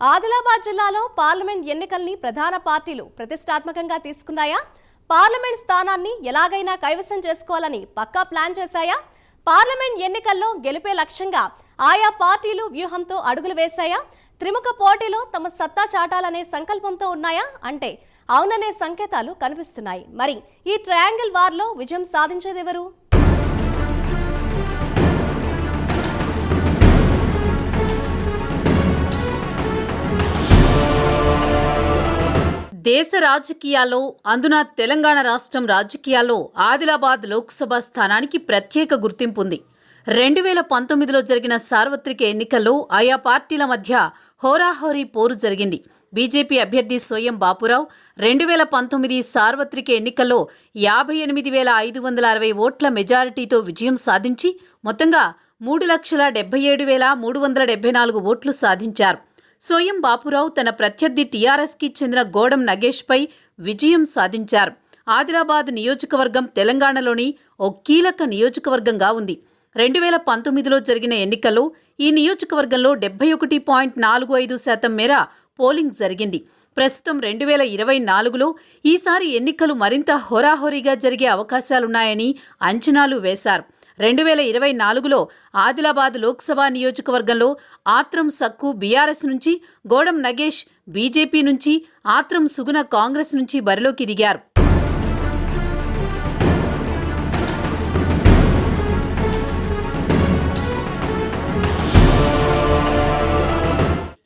ఆదిలాబాద్ జిల్లాలో పార్లమెంట్ ఎన్నికల్ని ప్రధాన పార్టీలు ప్రతిష్టాత్మకంగా తీసుకున్నాయా? పార్లమెంట్ స్థానాన్ని ఎలాగైనా కైవసం చేసుకోవాలని పక్కా ప్లాన్ చేశాయా? పార్లమెంట్ ఎన్నికల్లో గెలిపే లక్ష్యంగా ఆయా పార్టీలు వ్యూహంతో అడుగులు వేశాయా? త్రిముఖ పోటీలో తమ సత్తా చాటాలనే సంకల్పంతో ఉన్నాయా అంటే అవుననే సంకేతాలు కనిపిస్తున్నాయి. మరి ఈ ట్రయాంగిల్ వార్లో విజయం సాధించేదెవరు? దేశ రాజకీయాల్లో అందున తెలంగాణ రాష్ట్రం రాజకీయాల్లో ఆదిలాబాద్ లోక్సభ స్థానానికి ప్రత్యేక గుర్తింపు ఉంది. 2019లో జరిగిన సార్వత్రిక ఎన్నికల్లో ఆయా పార్టీల మధ్య హోరాహోరీ పోరు జరిగింది. బీజేపీ అభ్యర్థి సోయం బాపురావు 2019 సార్వత్రిక ఎన్నికల్లో 58,560 ఓట్ల మెజారిటీతో విజయం సాధించి మొత్తంగా 3,77,374 ఓట్లు సాధించారు. సోయం బాపురావు తన ప్రత్యర్థి టీఆర్ఎస్కి చెందిన గోడం నగేష్పై విజయం సాధించారు. ఆదిలాబాద్ నియోజకవర్గం తెలంగాణలోని ఓ కీలక నియోజకవర్గంగా ఉంది. 2019లో జరిగిన ఎన్నికల్లో ఈ నియోజకవర్గంలో 71.45% మేర పోలింగ్ జరిగింది. ప్రస్తుతం 2024లో ఈసారి ఎన్నికలు మరింత హోరాహోరీగా జరిగే అవకాశాలున్నాయని అంచనాలు వేశారు. 2024లో ఆదిలాబాద్ లోక్సభ నియోజకవర్గంలో ఆత్రం సక్కు బీఆర్ఎస్ నుంచి, గోడం నగేష్ బీజేపీ నుంచి, ఆత్రం సుగుణ కాంగ్రెస్ నుంచి బరిలోకి దిగారు.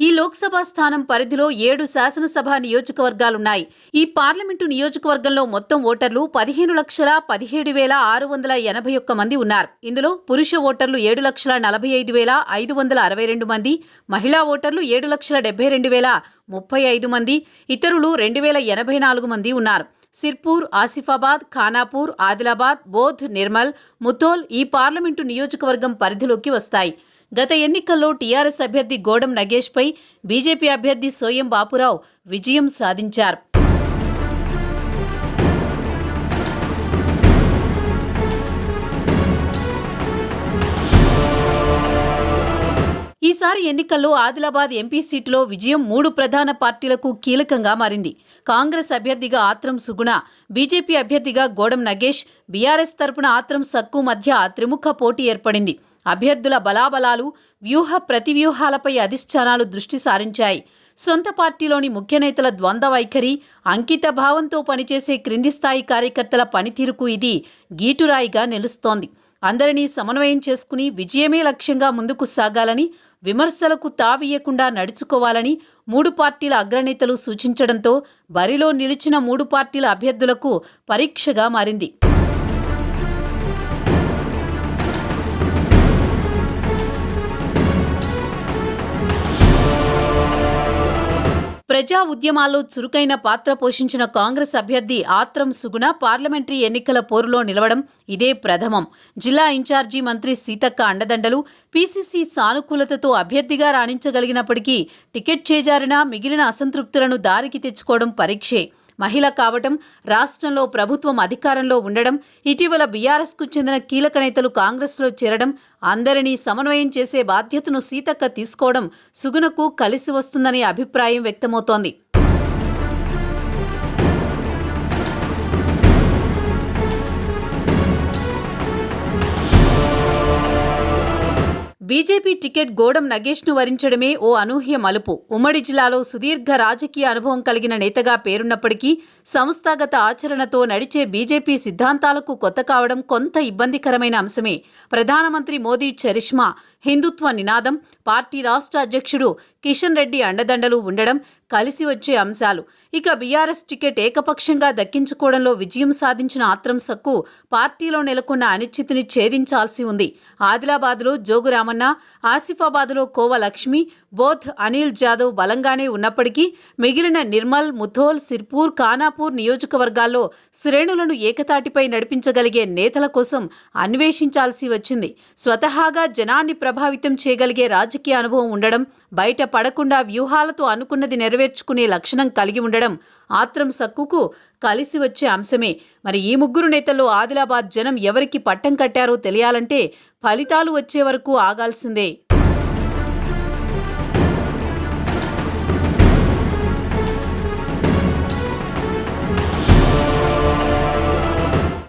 ఈ లోక్సభ స్థానం పరిధిలో 7 శాసనసభ నియోజకవర్గాలున్నాయి. ఈ పార్లమెంటు నియోజకవర్గంలో మొత్తం ఓటర్లు 15,17,681 మంది ఉన్నారు. ఇందులో పురుష ఓటర్లు 7,45,562 మంది, మహిళా ఓటర్లు 7,72,035 మంది, ఇతరులు 2,084 మంది ఉన్నారు. సిర్పూర్, ఆసిఫాబాద్, ఖానాపూర్, ఆదిలాబాద్, బోధ్, నిర్మల్, ముథోల్ ఈ పార్లమెంటు నియోజకవర్గం పరిధిలోకి వస్తాయి. గత ఎన్నికల్లో టీఆర్ఎస్ అభ్యర్థి గోడం నగేష్పై బీజేపీ అభ్యర్థి సోయం బాపురావు విజయం సాధించారు. ఈసారి ఎన్నికల్లో ఆదిలాబాద్ ఎంపీ సీటులో విజయం 3 ప్రధాన పార్టీలకు కీలకంగా మారింది. కాంగ్రెస్ అభ్యర్థిగా ఆత్రం సుగుణ, బీజేపీ అభ్యర్థిగా గోడం నగేష్, బీఆర్ఎస్ తరపున ఆత్రం సక్కు మధ్య త్రిముఖ పోటీ ఏర్పడింది. అభ్యర్థుల బలాబలాలు, వ్యూహ ప్రతివ్యూహాలపై అధిష్టానాలు దృష్టి సారించాయి. సొంత పార్టీలోని ముఖ్య నేతల ద్వంద్వ వైఖరి, అంకిత భావంతో పనిచేసే క్రింది స్థాయి కార్యకర్తల పనితీరుకు ఇది గీటురాయిగా నిలుస్తోంది. అందరినీ సమన్వయం చేసుకుని విజయమే లక్ష్యంగా ముందుకు సాగాలని, విమర్శలకు తావీయకుండా నడుచుకోవాలని 3 పార్టీల అగ్రనేతలు సూచించడంతో బరిలో నిలిచిన 3 పార్టీల అభ్యర్థులకు పరీక్షగా మారింది. ప్రజా ఉద్యమాల్లో చురుకైన పాత్ర పోషించిన కాంగ్రెస్ అభ్యర్థి ఆత్రం సుగుణ పార్లమెంటరీ ఎన్నికల పోరులో నిలవడం ఇదే ప్రథమం. జిల్లా ఇన్ఛార్జి మంత్రి సీతక్క అండదండలు, పీసీసీ సానుకూలతతో అభ్యర్థిగా రాణించగలిగినప్పటికీ టికెట్ చేజారిన మిగిలిన అసంతృప్తులను దారికి తెచ్చుకోవడం పరీక్షే. మహిళ కావటం, రాష్ట్రంలో ప్రభుత్వం అధికారంలో ఉండడం, ఇటీవల బీఆర్ఎస్కు చెందిన కీలక నేతలు కాంగ్రెస్లో చేరడం, అందరినీ సమన్వయం చేసే బాధ్యతను సీతక్క తీసుకోవడం సుగుణకు కలిసి వస్తుందనే అభిప్రాయం వ్యక్తమవుతోంది. బీజేపీ టికెట్ గోడం నగేష్ను వరించడమే ఓ అనూహ్య మలుపు. ఉమ్మడి జిల్లాలో సుదీర్ఘ రాజకీయ అనుభవం కలిగిన నేతగా పేరున్నప్పటికీ సంస్థాగత ఆచరణతో నడిచే బీజేపీ సిద్ధాంతాలకు కొత్త కావడం కొంత ఇబ్బందికరమైన అంశమే. ప్రధానమంత్రి మోదీ చరిష్మా, హిందుత్వ నినాదం, పార్టీ రాష్ట్ర అధ్యక్షుడు కిషన్ రెడ్డి అండదండలు ఉండడం కలిసి వచ్చే అంశాలు. ఇక బీఆర్ఎస్ టికెట్ ఏకపక్షంగా దక్కించుకోవడంలో విజయం సాధించిన ఆత్రం సక్కు పార్టీలో నెలకొన్న అనిశ్చితిని ఛేదించాల్సి ఉంది. ఆదిలాబాద్లో జోగు రామన్న, ఆసిఫాబాద్లో కోవ లక్ష్మి, బోధ్ అనిల్ జాదవ్ బలంగానే ఉన్నప్పటికీ మిగిలిన నిర్మల్, ముథోల్, సిర్పూర్, ఖానాపూర్ నియోజకవర్గాల్లో శ్రేణులను ఏకతాటిపై నడిపించగలిగే నేతల కోసం అన్వేషించాల్సి వచ్చింది. స్వతహాగా జనాన్ని ప్రభావితం చేయగలిగే రాజకీయ అనుభవం ఉండడం, బయట పడకుండా వ్యూహాలతో అనుకున్నది నెరవేర్చుకునే లక్షణం కలిగి ఉండడం ఆత్రం సక్కుకు కలిసి వచ్చే అంశమే. మరి ఈ 3 నేతల్లో ఆదిలాబాద్ జనం ఎవరికి పట్టం కట్టారో తెలియాలంటే ఫలితాలు వచ్చే వరకు ఆగాల్సిందే.